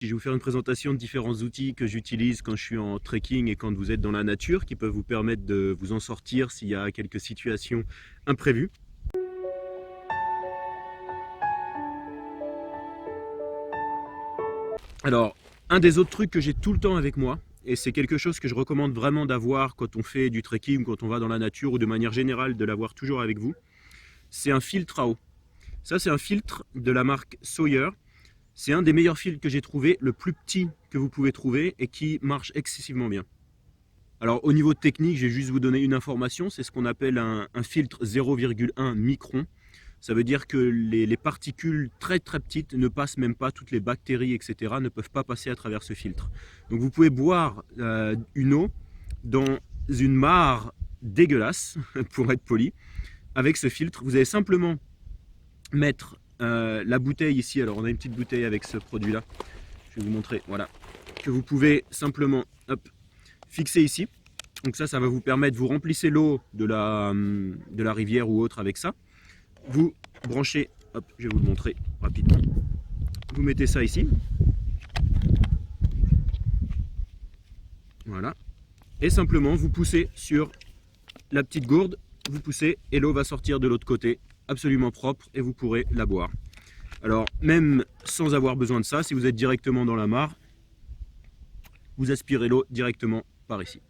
Je vais vous faire une présentation de différents outils que j'utilise quand je suis en trekking et quand vous êtes dans la nature, qui peuvent vous permettre de vous en sortir s'il y a quelques situations imprévues. Alors, un des autres trucs que j'ai tout le temps avec moi, et c'est quelque chose que je recommande vraiment d'avoir quand on fait du trekking, quand on va dans la nature, ou de manière générale de l'avoir toujours avec vous, c'est un filtre à eau. Ça, c'est un filtre de la marque Sawyer. C'est un des meilleurs filtres que j'ai trouvé, le plus petit que vous pouvez trouver et qui marche excessivement bien. Alors au niveau technique, je vais juste vous donner une information, c'est ce qu'on appelle un filtre 0,1 micron. Ça veut dire que les particules très petites ne passent même pas, toutes les bactéries, etc. ne peuvent pas passer à travers ce filtre. Donc vous pouvez boire une eau dans une mare dégueulasse, pour être poli, avec ce filtre. Vous allez simplement mettre la bouteille ici. Alors on a une petite bouteille avec ce produit là, je vais vous montrer, voilà, que vous pouvez simplement fixer ici. Donc ça va vous permettre, vous remplissez l'eau de la rivière ou autre avec ça, vous branchez, hop, je vais vous le montrer rapidement, vous mettez ça ici, voilà, et simplement vous poussez sur la petite gourde, vous poussez et l'eau va sortir de l'autre côté, absolument propre, et vous pourrez la boire. Alors même sans avoir besoin de ça, si vous êtes directement dans la mare, vous aspirez l'eau directement par ici.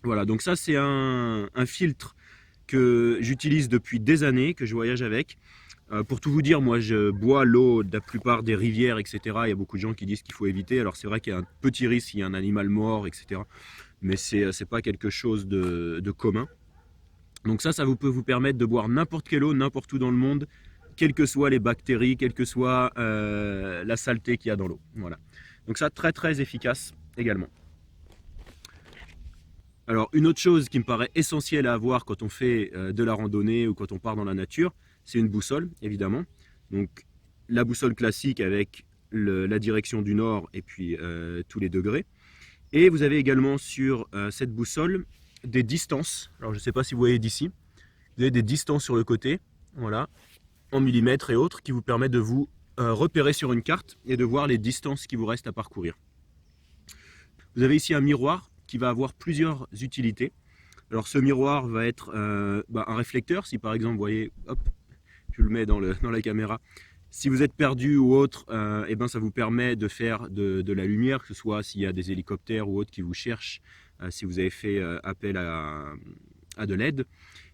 Voilà, donc ça c'est un filtre que j'utilise depuis des années, que je voyage avec. Pour tout vous dire, moi je bois l'eau de la plupart des rivières, etc. Il y a beaucoup de gens qui disent qu'il faut éviter. Alors c'est vrai qu'il y a un petit risque s'il y a un animal mort, etc. Mais c'est pas quelque chose de commun. Donc ça peut vous permettre de boire n'importe quelle eau, n'importe où dans le monde, quelles que soient les bactéries, quelle que soit la saleté qu'il y a dans l'eau. Voilà. Donc ça, très efficace également. Alors une autre chose qui me paraît essentielle à avoir quand on fait de la randonnée ou quand on part dans la nature, c'est une boussole évidemment. Donc la boussole classique avec la direction du nord et puis tous les degrés. Et vous avez également sur cette boussole des distances. Alors je ne sais pas si vous voyez d'ici, vous avez des distances sur le côté, voilà, en millimètres et autres, qui vous permettent de vous repérer sur une carte et de voir les distances qui vous restent à parcourir. Vous avez ici un miroir qui va avoir plusieurs utilités. Alors ce miroir va être un réflecteur. Si par exemple, vous voyez, hop, je le mets dans la caméra. Si vous êtes perdu ou autre, ça vous permet de faire de la lumière, que ce soit s'il y a des hélicoptères ou autres qui vous cherchent, si vous avez fait appel à de l'aide.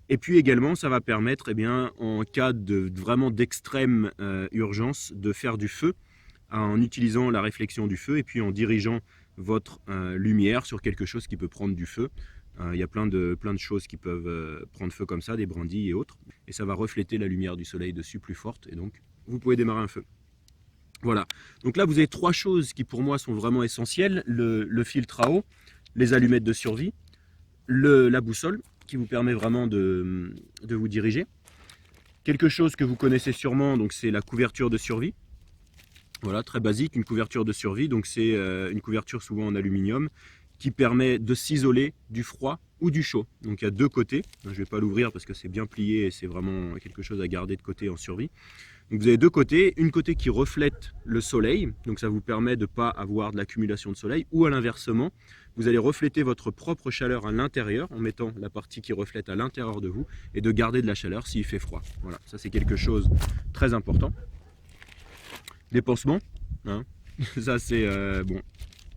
Et puis également, ça va permettre, en cas vraiment d'extrême urgence, de faire du feu en utilisant la réflexion du feu et puis en dirigeant votre lumière sur quelque chose qui peut prendre du feu. Il y a plein de choses qui peuvent prendre feu comme ça, des brindilles et autres. Et ça va refléter la lumière du soleil dessus plus forte. Et donc, vous pouvez démarrer un feu. Voilà. Donc là, vous avez trois choses qui pour moi sont vraiment essentielles. Le filtre à eau, les allumettes de survie, la boussole qui vous permet vraiment de vous diriger. Quelque chose que vous connaissez sûrement, donc c'est la couverture de survie. Voilà, très basique, une couverture de survie, donc c'est une couverture souvent en aluminium qui permet de s'isoler du froid ou du chaud. Donc il y a deux côtés, je ne vais pas l'ouvrir parce que c'est bien plié et c'est vraiment quelque chose à garder de côté en survie. Donc vous avez deux côtés, une côté qui reflète le soleil, donc ça vous permet de ne pas avoir de l'accumulation de soleil, ou à l'inversement, vous allez refléter votre propre chaleur à l'intérieur en mettant la partie qui reflète à l'intérieur de vous et de garder de la chaleur s'il fait froid. Voilà, ça c'est quelque chose de très important. Les pansements, hein. Ça c'est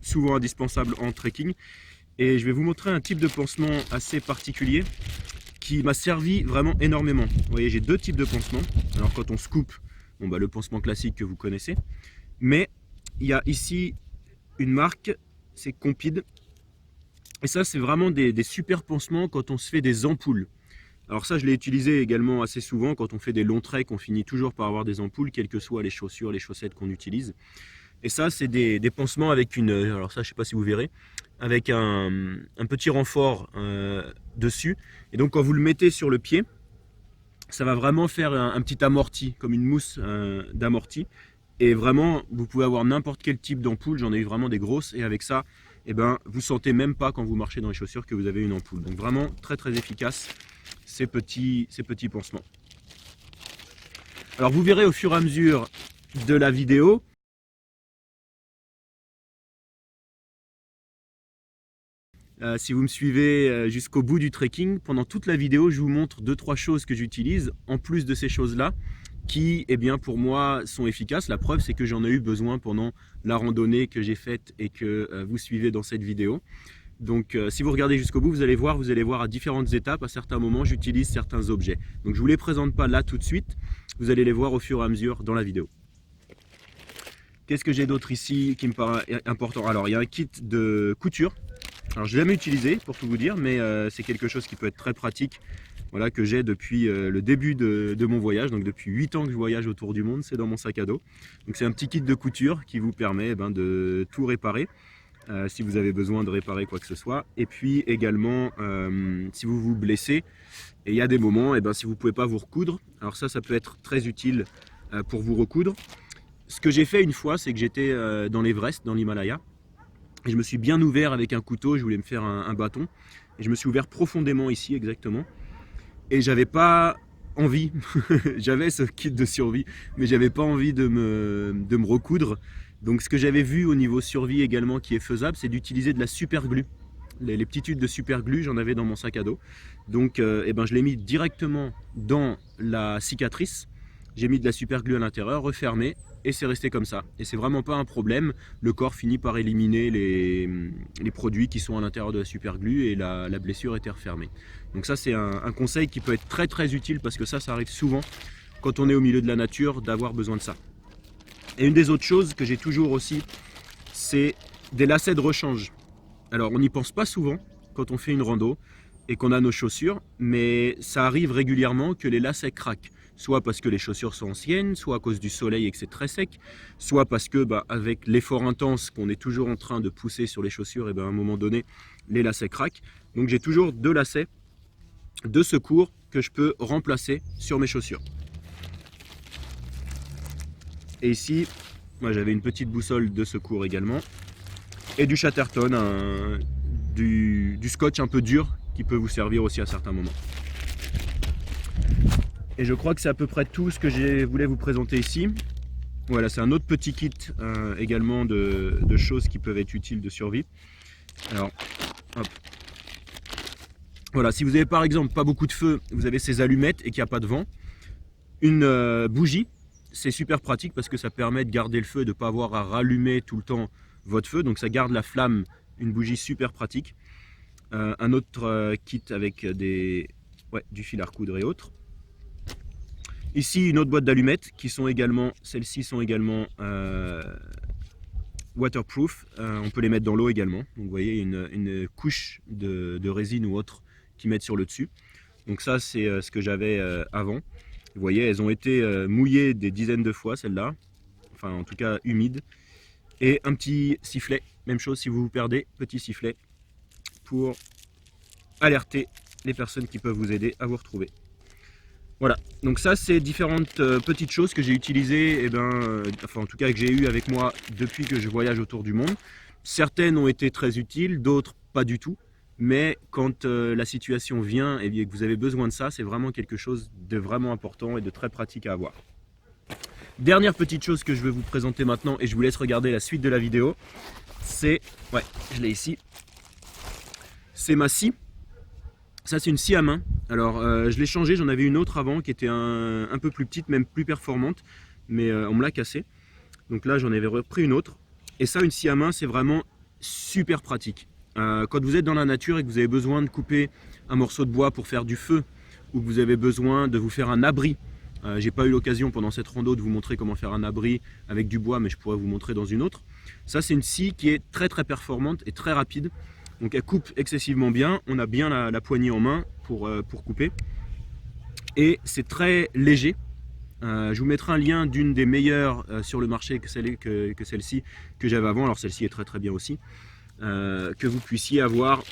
souvent indispensable en trekking. Et je vais vous montrer un type de pansement assez particulier qui m'a servi vraiment énormément. Vous voyez, j'ai deux types de pansements. Alors quand on se coupe, le pansement classique que vous connaissez. Mais il y a ici une marque, c'est Compide. Et ça c'est vraiment des super pansements quand on se fait des ampoules. Alors ça, je l'ai utilisé également assez souvent quand on fait des longs treks, on finit toujours par avoir des ampoules, quelles que soient les chaussures, les chaussettes qu'on utilise. Et ça, c'est des pansements avec alors ça, je ne sais pas si vous verrez, avec un petit renfort dessus. Et donc, quand vous le mettez sur le pied, ça va vraiment faire un petit amorti, comme une mousse d'amorti. Et vraiment, vous pouvez avoir n'importe quel type d'ampoule, j'en ai eu vraiment des grosses, et avec ça, vous sentez même pas quand vous marchez dans les chaussures que vous avez une ampoule. Donc vraiment très efficace ces petits pansements. Alors vous verrez au fur et à mesure de la vidéo Si vous me suivez jusqu'au bout du trekking, pendant toute la vidéo, je vous montre 2-3 choses que j'utilise, en plus de ces choses-là, qui, eh bien, pour moi, sont efficaces. La preuve, c'est que j'en ai eu besoin pendant la randonnée que j'ai faite et que vous suivez dans cette vidéo. Donc, si vous regardez jusqu'au bout, vous allez voir à différentes étapes, à certains moments, j'utilise certains objets. Donc, je ne vous les présente pas là tout de suite, vous allez les voir au fur et à mesure dans la vidéo. Qu'est-ce que j'ai d'autre ici qui me paraît important? Alors, il y a un kit de couture. Alors, je ne l'ai jamais utilisé pour tout vous dire, mais c'est quelque chose qui peut être très pratique. Voilà, que j'ai depuis le début de mon voyage, donc depuis 8 ans que je voyage autour du monde, c'est dans mon sac à dos. Donc c'est un petit kit de couture qui vous permet de tout réparer, si vous avez besoin de réparer quoi que ce soit. Et puis également, si vous vous blessez, et il y a des moments, si vous ne pouvez pas vous recoudre, alors ça peut être très utile pour vous recoudre. Ce que j'ai fait une fois, c'est que j'étais dans l'Everest, dans l'Himalaya, et je me suis bien ouvert avec un couteau, je voulais me faire un bâton, et je me suis ouvert profondément ici exactement. Et j'avais pas envie, j'avais ce kit de survie, mais j'avais pas envie de me recoudre. Donc ce que j'avais vu au niveau survie également qui est faisable, c'est d'utiliser de la super glue. Les petits tubes de super glue, j'en avais dans mon sac à dos. Donc je l'ai mis directement dans la cicatrice. J'ai mis de la super glue à l'intérieur, refermé, et c'est resté comme ça. Et c'est vraiment pas un problème. Le corps finit par éliminer les produits qui sont à l'intérieur de la super glue et la blessure était refermée. Donc ça, c'est un conseil qui peut être très très utile parce que ça arrive souvent quand on est au milieu de la nature d'avoir besoin de ça. Et une des autres choses que j'ai toujours aussi, c'est des lacets de rechange. Alors on n'y pense pas souvent quand on fait une rando et qu'on a nos chaussures, mais ça arrive régulièrement que les lacets craquent. Soit parce que les chaussures sont anciennes, soit à cause du soleil et que c'est très sec, soit parce que avec l'effort intense qu'on est toujours en train de pousser sur les chaussures, à un moment donné, les lacets craquent. Donc j'ai toujours 2 lacets de secours que je peux remplacer sur mes chaussures. Et ici, moi j'avais une petite boussole de secours également, et du Chatterton, du scotch un peu dur qui peut vous servir aussi à certains moments. Et je crois que c'est à peu près tout ce que je voulais vous présenter ici. Voilà, c'est un autre petit kit également de choses qui peuvent être utiles de survie. Alors, hop. Voilà, si vous avez par exemple pas beaucoup de feu, vous avez ces allumettes et qu'il n'y a pas de vent, une bougie, c'est super pratique parce que ça permet de garder le feu et de ne pas avoir à rallumer tout le temps votre feu. Donc ça garde la flamme, une bougie super pratique. Un autre kit avec du fil à recoudre et autres. Ici, une autre boîte d'allumettes qui sont également, celles-ci sont également waterproof. On peut les mettre dans l'eau également. Donc vous voyez une couche de résine ou autre qui mettent sur le dessus. Donc ça, c'est ce que j'avais avant. Vous voyez, elles ont été mouillées des dizaines de fois, celles-là. Enfin, en tout cas, humides. Et un petit sifflet, même chose si vous vous perdez, petit sifflet pour alerter les personnes qui peuvent vous aider à vous retrouver. Voilà, donc ça c'est différentes petites choses que j'ai utilisées, enfin en tout cas que j'ai eu avec moi depuis que je voyage autour du monde. Certaines ont été très utiles, d'autres pas du tout. Mais quand la situation vient et que vous avez besoin de ça, c'est vraiment quelque chose de vraiment important et de très pratique à avoir. Dernière petite chose que je vais vous présenter maintenant et je vous laisse regarder la suite de la vidéo, c'est, je l'ai ici, c'est ma scie. Ça c'est une scie à main. Alors je l'ai changée, j'en avais une autre avant qui était un peu plus petite, même plus performante, mais on me l'a cassée. Donc là j'en avais repris une autre. Et ça, une scie à main, c'est vraiment super pratique. Quand vous êtes dans la nature et que vous avez besoin de couper un morceau de bois pour faire du feu, ou que vous avez besoin de vous faire un abri, j'ai pas eu l'occasion pendant cette rando de vous montrer comment faire un abri avec du bois, mais je pourrais vous montrer dans une autre. Ça c'est une scie qui est très très performante et très rapide. Donc elle coupe excessivement bien, on a bien la poignée en main pour couper. Et c'est très léger. Je vous mettrai un lien d'une des meilleures sur le marché que celle-ci que j'avais avant. Alors celle-ci est très très bien aussi. Que vous puissiez avoir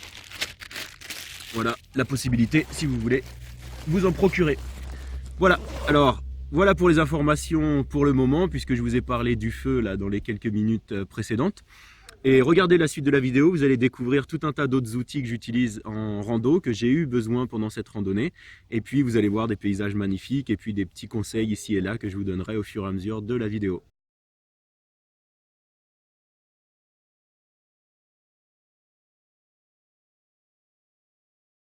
la possibilité, si vous voulez, vous en procurer. Voilà, alors voilà pour les informations pour le moment, puisque je vous ai parlé du feu là dans les quelques minutes précédentes. Et regardez la suite de la vidéo, vous allez découvrir tout un tas d'autres outils que j'utilise en rando, que j'ai eu besoin pendant cette randonnée. Et puis vous allez voir des paysages magnifiques et puis des petits conseils ici et là que je vous donnerai au fur et à mesure de la vidéo.